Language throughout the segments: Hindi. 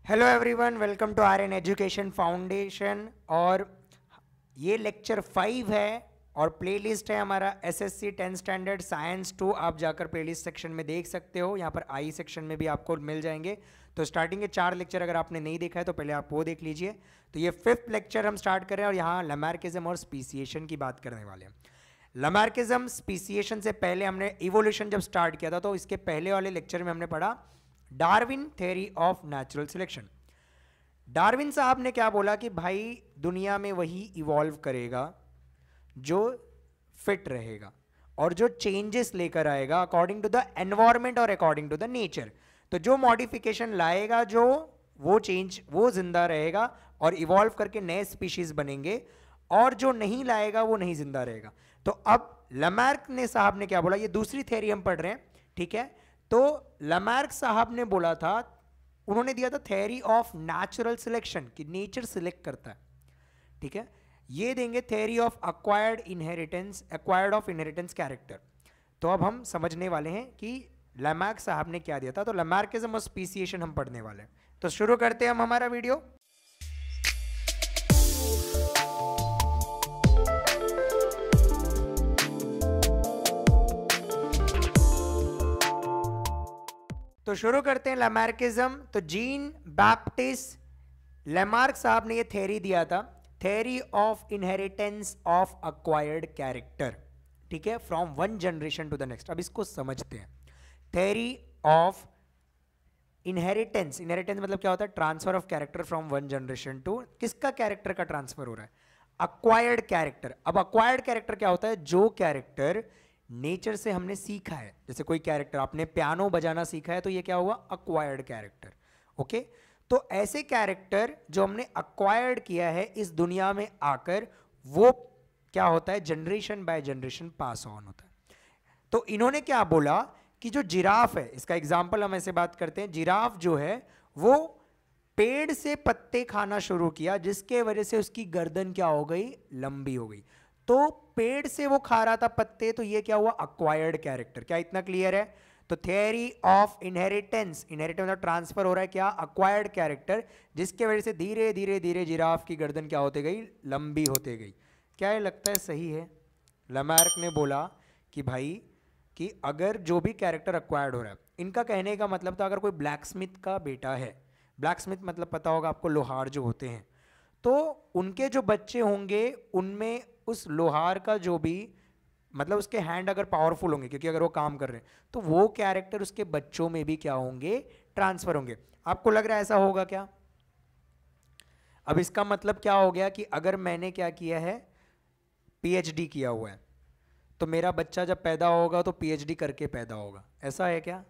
Hello everyone, welcome to Aryan education foundation. और ये लेक्चर 5 है और प्लेलिस्ट है हमारा एसएससी 10th स्टैंडर्ड साइंस 2। आप जाकर प्लेलिस्ट सेक्शन में देख सकते हो, यहाँ पर आई सेक्शन में भी आपको मिल जाएंगे। तो स्टार्टिंग के 4 लेक्चर अगर आपने नहीं देखा है तो पहले आप वो देख लीजिए। तो ये 5th लेक्चर हम स्टार्ट कर रहे हैं और यहाँ लैमार्किज्म और स्पीसिएशन की बात करने वाले हैं। लैमार्किज्म स्पीसिएशन से पहले हमने इवोल्यूशन जब स्टार्ट किया था तो इसके पहले वाले लेक्चर में हमने पढ़ा Darwin theory of natural selection. Darwin साहब ने क्या बोला कि भाई दुनिया में वही इवॉल्व करेगा जो फिट रहेगा और जो चेंजेस लेकर आएगा अकॉर्डिंग टू द एनवायरमेंट और अकॉर्डिंग टू द नेचर। तो जो मॉडिफिकेशन लाएगा, जो वो चेंज, वो जिंदा रहेगा और इवॉल्व करके नए स्पीशीज बनेंगे, और जो नहीं लाएगा वो नहीं जिंदा रहेगा। तो अब लैमार्क ने साहब ने क्या बोला, ये दूसरी थ्योरी हम पढ़ रहे हैं, ठीक है। तो लैमार्क साहब ने बोला था, उन्होंने दिया था थ्योरी ऑफ नेचुरल सिलेक्शन कि नेचर सिलेक्ट करता है, ठीक है। ये देंगे theory of acquired inheritance, acquired of inheritance character. तो अब हम समझने वाले हैं कि लैमार्क साहब ने क्या दिया था। तो लैमार्किज्म और स्पीसिएशन हम पढ़ने वाले हैं। तो शुरू करते हैं हम हमारा वीडियो। तो शुरू करते हैं लैमार्किज्म। तो जीन बैप्टिस्ट लैमार्क साहब ने ये थ्योरी दिया था, theory of inheritance of acquired character, ठीक है, from one generation to the next. अब इसको समझते हैं। थ्योरी ऑफ इनहेरिटेंस, इनहेरिटेंस मतलब क्या होता है? Transfer of character from one generation to, किसका कैरेक्टर का ट्रांसफर हो रहा है? Acquired character. अब एक्वायर्ड कैरेक्टर क्या होता है? जो कैरेक्टर नेचर से हमने सीखा है। जैसे कोई कैरेक्टर, आपने पियानो बजाना सीखा है तो ये क्या हुआ? Acquired character. ओके, तो ऐसे कैरेक्टर जो हमने एक्वायर्ड किया है इस दुनिया में आकर, वो क्या होता है? Generation by generation pass on होता है। तो इन्होंने क्या बोला कि जो जिराफ है, इसका एग्जाम्पल हम ऐसे बात करते हैं, जिराफ जो है वो पेड़ से पत्ते खाना शुरू किया, जिसके वजह से उसकी गर्दन क्या हो गई? लंबी हो गई। तो पेड़ से वो खा रहा था पत्ते, तो ये क्या हुआ? Acquired character. क्या इतना क्लियर है? तो थ्योरी ऑफ इनहेरिटेंस, इनहेरिटेंस मतलब ट्रांसफर हो रहा है क्या? एक्वायर्ड कैरेक्टर, जिसके वजह से धीरे धीरे धीरे जिराफ की गर्दन क्या होते गई? लंबी होते गई। क्या ये लगता है सही है? लैमार्क ने बोला कि भाई कि अगर जो भी कैरेक्टर एक्वायर्ड हो रहा है, इनका कहने का मतलब था अगर कोई ब्लैकस्मिथ का बेटा है, ब्लैकस्मिथ मतलब पता होगा आपको, लोहार जो होते हैं, तो उनके जो बच्चे होंगे उनमें उस लोहार का जो भी मतलब उसके हैंड अगर पावरफुल होंगे, क्योंकि अगर वो काम कर रहे हैं, तो वो कैरेक्टर उसके बच्चों में भी क्या होंगे? ट्रांसफर होंगे। आपको लग रहा है ऐसा होगा क्या? अब इसका मतलब क्या हो गया कि अगर मैंने क्या किया है? पीएचडी किया हुआ है, तो मेरा बच्चा जब पैदा होगा तो पीएचडी करके पैदा होगा, ऐसा है क्या?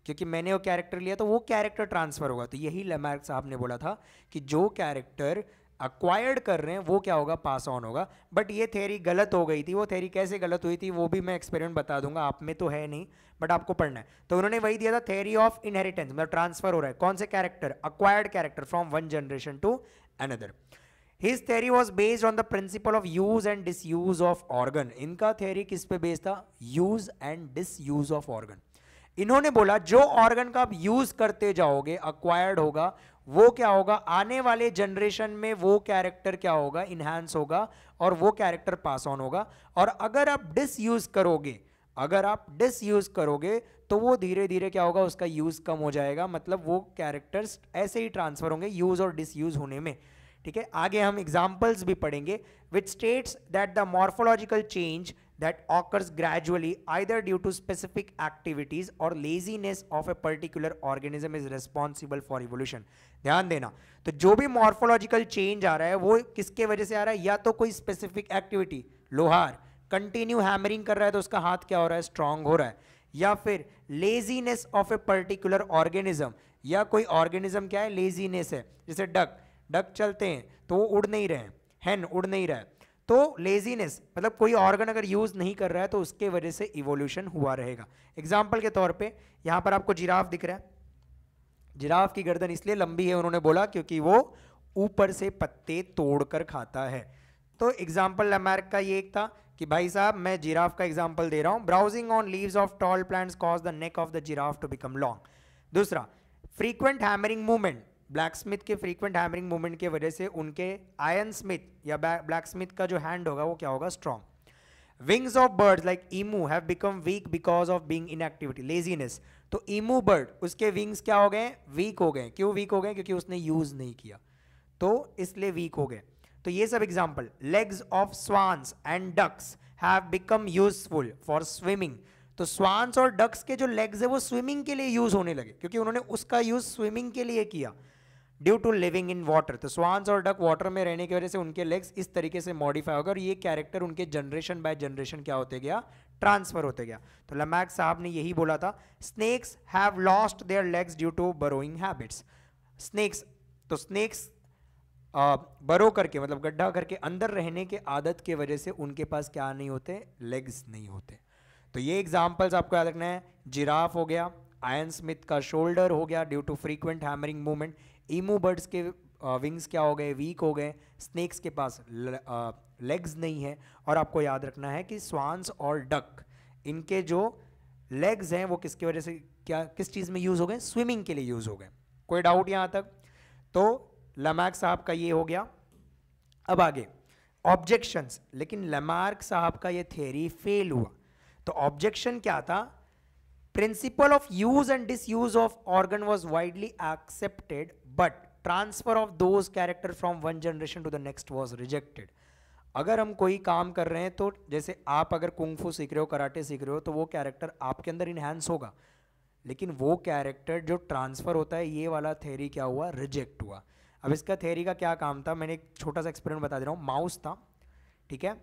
क्योंकि मैंने वो कैरेक्टर लिया तो वो कैरेक्टर ट्रांसफर होगा। तो यही लैमार्क साहब ने बोला था कि जो कैरेक्टर एक्वायर्ड कर रहे हैं वो क्या होगा? पास ऑन होगा। बट ये थ्योरी गलत हो गई थी। वो थ्योरी कैसे गलत हुई थी वो भी मैं एक्सपेरिमेंट बता दूंगा, आप में तो है नहीं बट आपको पढ़ना है। तो उन्होंने वही दिया था, थ्योरी ऑफ इनहेरिटेंस मतलब ट्रांसफर हो रहा है। कौन से character? Acquired character from one generation to another. His theory was based on the principle of use and disuse of organ. इनका theory किस पे बेस्ड था? use and disuse of organ. इन्होंने बोला जो ऑर्गन का आप यूज करते जाओगे एक्वायर्ड होगा, वो क्या होगा? आने वाले जनरेशन में वो कैरेक्टर क्या होगा? इनहैंस होगा और वो कैरेक्टर पास ऑन होगा। और अगर आप डिसयूज करोगे, अगर आप डिसयूज करोगे तो वो धीरे धीरे क्या होगा? उसका यूज कम हो जाएगा, मतलब वो कैरेक्टर्स ऐसे ही ट्रांसफर होंगे यूज और डिसयूज होने में, ठीक है। आगे हम एग्जाम्पल्स भी पढ़ेंगे, which states that the morphological change that occurs gradually either due to specific activities or laziness of a particular organism is responsible for evolution. ध्यान देना, तो जो भी मॉर्फोलॉजिकल चेंज आ रहा है वो किसके वजह से आ रहा है? या तो कोई स्पेसिफिक एक्टिविटी, लोहार कंटिन्यू हैमरिंग कर रहा है तो उसका हाथ क्या हो रहा है? स्ट्रांग हो रहा है। या फिर laziness of a particular organism, या कोई ऑर्गेनिज्म क्या है? लेजीनेस है। जैसे डक चलते हैं तो वो उड़ नहीं रहे हैं, हैन उड़ नहीं रहा है, तो लेजीनेस मतलब कोई ऑर्गन अगर यूज नहीं कर रहा है तो उसके वजह से इवोल्यूशन हुआ रहेगा। एग्जाम्पल के तौर पे यहां पर आपको जिराफ दिख रहा है, जिराफ की गर्दन इसलिए लंबी है उन्होंने बोला क्योंकि वो ऊपर से पत्ते तोड़कर खाता है। तो एग्जाम्पल लैमार्क का ये एक था कि भाई साहब मैं जिराफ का एग्जाम्पल दे रहा हूं, browsing on leaves of tall plants cause the neck of the giraffe to become long. दूसरा, frequent hammering movement, blacksmith के फ्रीक्वेंट हैमरिंग मूवमेंट की वजह से उनके आयरन स्मिथ या ब्लैक स्मिथ का जो हैंड होगा वो क्या होगा, strong. Wings of birds like emu have become weak because of being inactivity, laziness. तो ईमू बर्ड, उसके विंग्स क्या हो गए, वीक हो गए. क्यों वीक हो गए, क्योंकि उसने यूज नहीं किया, तो इसलिए वीक हो गए. तो ये सब example. Legs of swans and ducks have become useful for swimming. तो स्वान्स और डक्स के जो लेग्स है वो स्विमिंग के लिए यूज होने लगे, क्योंकि उन्होंने उसका यूज स्विमिंग के लिए किया due to living in water. तो स्वान्स और डक वाटर में रहने की वजह से उनके लेग्स इस तरीके से मॉडिफाई हो गए और ये कैरेक्टर उनके जनरेशन बाय जनरेशन क्या होते गया, ट्रांसफर होते गया. तो लैमार्क साहब ने यही बोला था. Snakes have lost their legs due to burrowing habits. Snakes, तो स्नेक्स बरो करके मतलब गड्ढा करके अंदर रहने के आदत के वजह से उनके पास क्या नहीं होते, लेग्स नहीं होते. तो ये एग्जाम्पल्स आपको याद रखना है. जिराफ हो गया, आयरन स्मिथ का शोल्डर हो गया due to frequent hammering movement. Emu birds के विंग्स क्या हो गए, वीक हो गए. स्नेक्स के पास लेग्स नहीं है. और आपको याद रखना है कि स्वान्स और डक, इनके जो लेग्स हैं वो किसकी वजह से, क्या किस चीज़ में यूज़ हो गए, स्विमिंग के लिए यूज़ हो गए. कोई डाउट यहाँ तक? तो लैमार्क साहब का ये हो गया. अब आगे ऑब्जेक्शंस. लेकिन लैमार्क साहब का ये थ्योरी फेल हुआ. तो ऑब्जेक्शन क्या था, principle of use and disuse of organ was widely accepted but transfer of those character from one generation to the next was rejected. अगर हम कोई काम कर रहे हैं तो जैसे आप अगर कुंग-फू सीख रहे हो, कराटे सीख रहे हो, तो वो कैरेक्टर आपके अंदर इनहैंस होगा, लेकिन वो कैरेक्टर जो ट्रांसफर होता है, ये वाला थ्योरी क्या हुआ, रिजेक्ट हुआ. अब इसका थ्योरी का क्या काम था, मैंने एक छोटा सा एक्सपेरिमेंट बता दे रहा हूँ. माउस था, ठीक है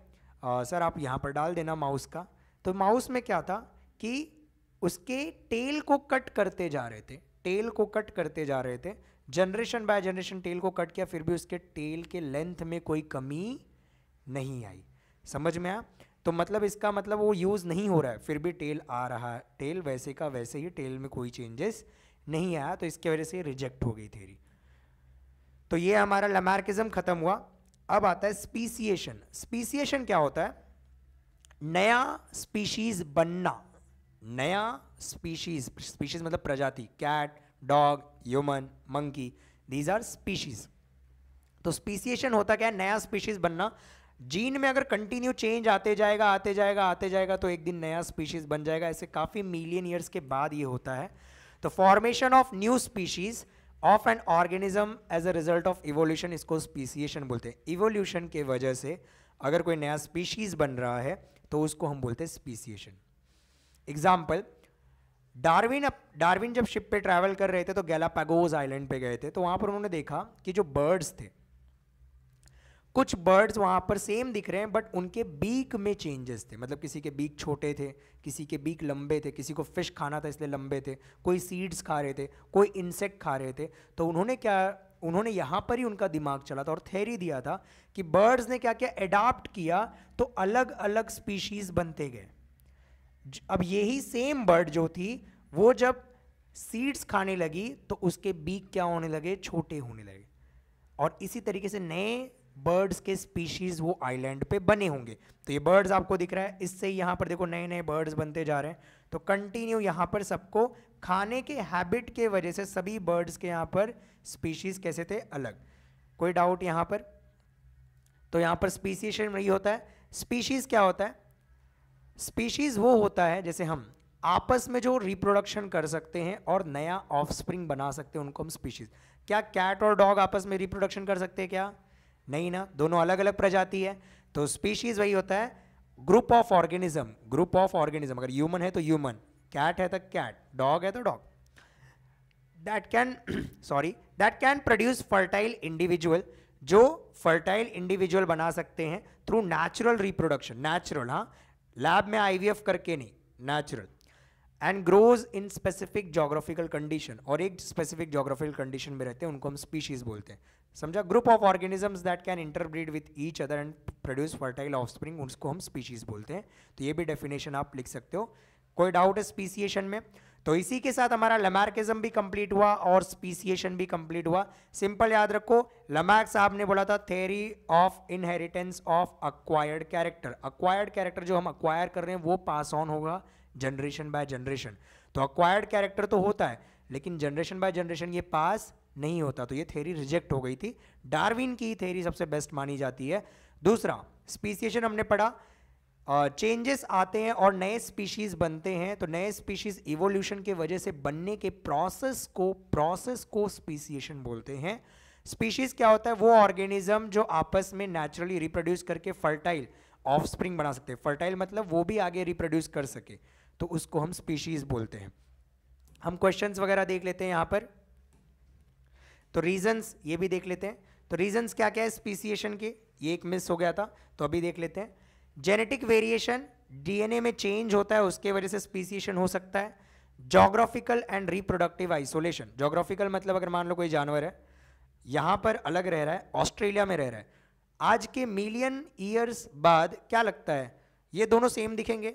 सर, आप यहाँ पर डाल देना माउस का. तो माउस में क्या था कि उसके टेल को कट करते जा रहे थे, टेल को कट करते जा रहे थे, जनरेशन बाय जनरेशन टेल को कट किया, फिर भी उसके टेल के लेंथ में कोई कमी नहीं आई. समझ में आया? तो मतलब इसका मतलब वो यूज़ नहीं हो रहा है, फिर भी टेल आ रहा है, टेल वैसे का वैसे ही, टेल में कोई चेंजेस नहीं आया, तो इसके वजह से रिजेक्ट हो गई थ्योरी. तो ये हमारा लैमार्किज्म खत्म हुआ. अब आता है स्पीसिएशन. स्पीसिएशन क्या होता है, नया स्पीशीज बनना. नया स्पीशीज, स्पीशीज मतलब प्रजाति, cat, dog, human, monkey, these are species. तो स्पीसिएशन होता क्या है, नया स्पीशीज बनना. जीन में अगर कंटिन्यू चेंज आते जाएगा आते जाएगा आते जाएगा तो एक दिन नया स्पीशीज बन जाएगा. ऐसे काफी मिलियन ईयर्स के बाद ये होता है. तो formation of new species of an organism as a result of evolution, इसको स्पीसिएशन बोलते हैं. इवोल्यूशन के वजह से अगर कोई नया स्पीशीज बन रहा है तो उसको हम बोलते हैं स्पीसिएशन. एग्जाम्पल, डार्विन जब शिप पे ट्रैवल कर रहे थे तो गैलापागोस आइलैंड पे गए थे, तो वहां पर उन्होंने देखा कि जो बर्ड्स थे, कुछ बर्ड्स वहां पर सेम दिख रहे हैं बट उनके बीक में चेंजेस थे. मतलब किसी के बीक छोटे थे, किसी के बीक लंबे थे, किसी को फिश खाना था इसलिए लंबे थे, कोई सीड्स खा रहे थे, कोई इंसेक्ट खा रहे थे. तो उन्होंने यहाँ पर ही उनका दिमाग चला था और थ्योरी दिया था कि बर्ड्स ने क्या किया, एडाप्ट किया, तो अलग अलग स्पीशीज बनते गए. अब यही सेम बर्ड जो थी वो जब सीड्स खाने लगी तो उसके बीक क्या होने लगे, छोटे होने लगे. और इसी तरीके से नए बर्ड्स के स्पीशीज वो आइलैंड पे बने होंगे. तो ये बर्ड्स आपको दिख रहा है, इससे यहाँ पर देखो नए नए बर्ड्स बनते जा रहे हैं. तो कंटिन्यू यहाँ पर सबको खाने के हैबिट के वजह से सभी बर्ड्स के यहाँ पर स्पीशीज कैसे थे, अलग. कोई डाउट यहाँ पर? तो यहाँ पर स्पीसिएशन में ये होता है. स्पीशीज क्या होता है, स्पीशीज वो होता है जैसे हम आपस में जो रिप्रोडक्शन कर सकते हैं और नया ऑफस्प्रिंग बना सकते हैं, उनको हम स्पीशीज. क्या कैट और डॉग आपस में रिप्रोडक्शन कर सकते हैं क्या? नहीं ना, दोनों अलग अलग प्रजाति है. तो स्पीशीज वही होता है, group of organism. Group of organism, अगर ह्यूमन है तो ह्यूमन, कैट है तो कैट, डॉग है तो dog. That can produce fertile individual, जो फर्टाइल इंडिविजुअल बना सकते हैं थ्रू नेचुरल रिप्रोडक्शन. नेचुरल, हाँ, लैब में आईवीएफ करके नहीं, natural. And grows in specific geographical condition, और एक स्पेसिफिक जोग्राफिकल कंडीशन में रहते हैं, उनको हम स्पीशीज बोलते हैं. समझा? Group of organisms that can interbreed with each other and produce fertile offspring, उसको हम स्पीशीज बोलते हैं. तो ये भी डेफिनेशन आप लिख सकते हो. कोई डाउट है स्पीसिएशन में? तो इसी के साथ हमारा लैमार्किज्म भी कंप्लीट हुआ और स्पीसिएशन भी कंप्लीट हुआ. सिंपल याद रखो, लैमार्क साहब ने बोला था theory of inheritance of acquired character. Acquired character जो हम अक्वायर कर रहे हैं वो पास ऑन होगा जनरेशन बाय जनरेशन. तो अक्वायर्ड कैरेक्टर तो होता है लेकिन जनरेशन बाय जनरेशन ये पास नहीं होता, तो ये थ्योरी रिजेक्ट हो गई थी। डार्विन की थ्योरी सबसे बेस्ट मानी जाती है। दूसरा स्पीसिएशन हमने पढ़ा, चेंजेस आते हैं और नए स्पीशीज बनते हैं, तो नए स्पीशीज इवोल्यूशन के वजह से बनने के प्रोसेस को स्पीसिएशन बोलते हैं। स्पीशीज क्या होता है? वो ऑर्गेनिज्म जो आपस में नेचुरली रिप्रोड्यूस करके फर्टाइल ऑफस्प्रिंग बना सकते हैं। फर्टाइल मतलब वो भी आगे रिप्रोड्यूस कर सके, तो उसको हम स्पीशीज बोलते हैं। हम क्वेश्चंस वगैरह देख लेते हैं यहां पर, तो रीजंस ये भी देख लेते हैं। तो रीजंस क्या क्या है स्पीसिएशन के, ये एक मिस हो गया था, तो अभी देख लेते हैं। जेनेटिक वेरिएशन, डीएनए में चेंज होता है, उसके वजह से स्पीसिएशन हो सकता है। Geographical and reproductive isolation, geographical मतलब अगर मान लो कोई जानवर है यहां पर अलग रह रहा है, ऑस्ट्रेलिया में रह रहा है, आज के मिलियन ईयर्स बाद क्या लगता है ये दोनों सेम दिखेंगे?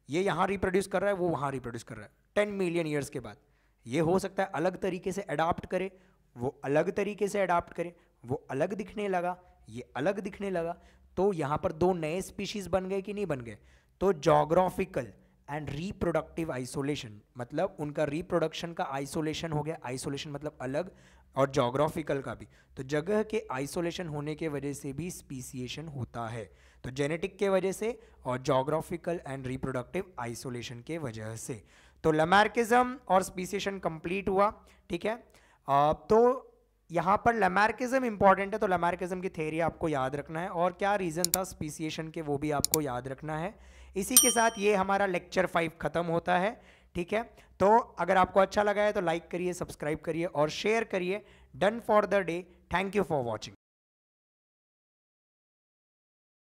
ये यहां रिप्रोड्यूस कर रहा है, वो वहां रिप्रोड्यूस कर रहा है, 10 मिलियन ईयर्स के बाद ये हो सकता है अलग तरीके से अडॉप्ट करे, वो अलग तरीके से अडॉप्ट करे, वो अलग दिखने लगा, ये अलग दिखने लगा, तो यहां पर दो नए स्पीशीज बन गए कि नहीं बन गए? तो जोग्राफिकल एंड रिप्रोडक्टिव आइसोलेशन मतलब उनका रिप्रोडक्शन का आइसोलेशन हो गया, आइसोलेशन मतलब अलग, और जोग्राफिकल का भी, तो जगह के आइसोलेशन होने के वजह से भी स्पीसिएशन होता है। तो जेनेटिक के वजह से और जोग्राफिकल एंड रिप्रोडक्टिव आइसोलेशन के वजह से। तो लैमार्किज्म और स्पीसिएशन कंप्लीट हुआ, ठीक है। तो यहाँ पर लैमार्किज्म इंपॉर्टेंट है, तो लैमार्किज्म की थ्योरी आपको याद रखना है, और क्या रीजन था स्पीसिएशन के वो भी आपको याद रखना है। इसी के साथ ये हमारा लेक्चर 5 खत्म होता है, ठीक है। तो अगर आपको अच्छा लगा है तो लाइक करिए, सब्सक्राइब करिए और शेयर करिए। Done for the day. Thank you for watching.